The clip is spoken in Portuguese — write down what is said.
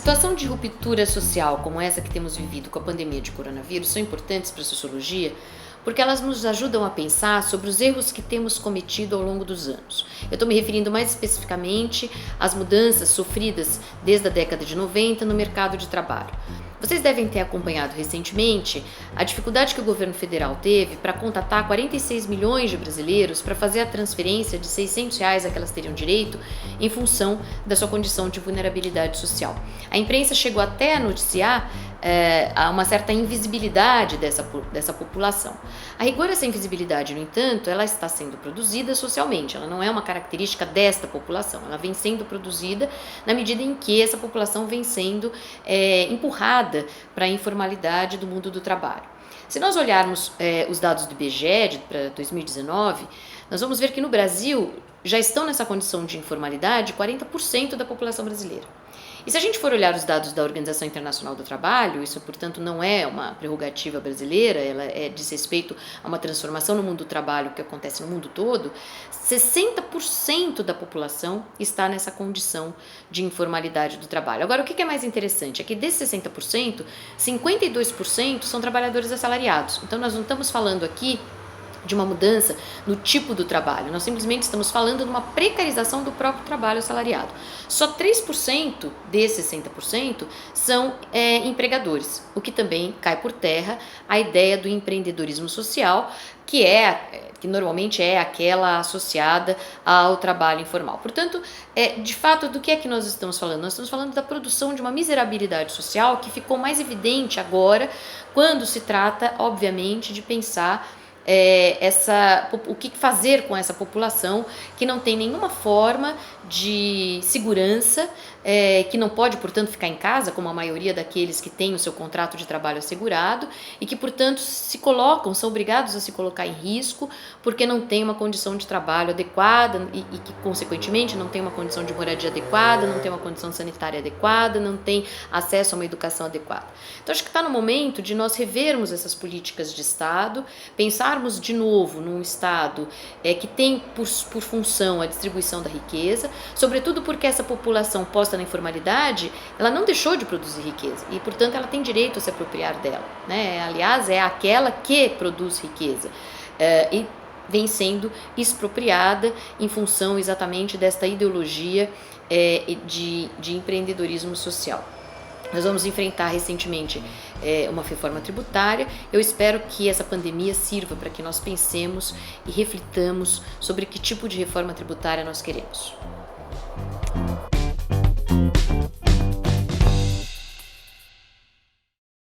Situação de ruptura social como essa que temos vivido com a pandemia de coronavírus são importantes para a sociologia porque elas nos ajudam a pensar sobre os erros que temos cometido ao longo dos anos. Eu estou me referindo mais especificamente às mudanças sofridas desde a década de 90 no mercado de trabalho. Vocês devem ter acompanhado recentemente a dificuldade que o governo federal teve para contatar 46 milhões de brasileiros para fazer a transferência de R$ 600 a que elas teriam direito em função da sua condição de vulnerabilidade social. A imprensa chegou até a noticiar uma certa invisibilidade dessa população. A rigor, essa invisibilidade, no entanto, ela está sendo produzida socialmente, ela não é uma característica desta população, ela vem sendo produzida na medida em que essa população vem sendo empurrada para a informalidade do mundo do trabalho. Se nós olharmos os dados do IBGE para 2019, nós vamos ver que no Brasil já estão nessa condição de informalidade 40% da população brasileira. E se a gente for olhar os dados da Organização Internacional do Trabalho, isso, portanto, não é uma prerrogativa brasileira, ela diz respeito a uma transformação no mundo do trabalho que acontece no mundo todo, 60% da população está nessa condição de informalidade do trabalho. Agora, o que é mais interessante é que desses 60%, 52% são trabalhadores assalariados. Então, nós não estamos falando aqui de uma mudança no tipo do trabalho, nós simplesmente estamos falando de uma precarização do próprio trabalho assalariado. Só 3% desses 60% são empregadores, o que também cai por terra a ideia do empreendedorismo social, que normalmente é aquela associada ao trabalho informal. Portanto, de fato, do que é que nós estamos falando? Nós estamos falando da produção de uma miserabilidade social que ficou mais evidente agora, quando se trata, obviamente, de pensar o que fazer com essa população que não tem nenhuma forma de segurança, que não pode, portanto, ficar em casa, como a maioria daqueles que têm o seu contrato de trabalho assegurado e que, portanto, são obrigados a se colocar em risco porque não tem uma condição de trabalho adequada e que, consequentemente, não tem uma condição de moradia adequada, não tem uma condição sanitária adequada, não tem acesso a uma educação adequada. Então, acho que está no momento de nós revermos essas políticas de Estado, pensarmos de novo num Estado que tem por função a distribuição da riqueza, sobretudo porque essa população posta na informalidade, ela não deixou de produzir riqueza e, portanto, ela tem direito a se apropriar dela, né? Aliás, é aquela que produz riqueza e vem sendo expropriada em função exatamente desta ideologia de empreendedorismo social. Nós vamos enfrentar recentemente uma reforma tributária. Eu espero que essa pandemia sirva para que nós pensemos e reflitamos sobre que tipo de reforma tributária nós queremos.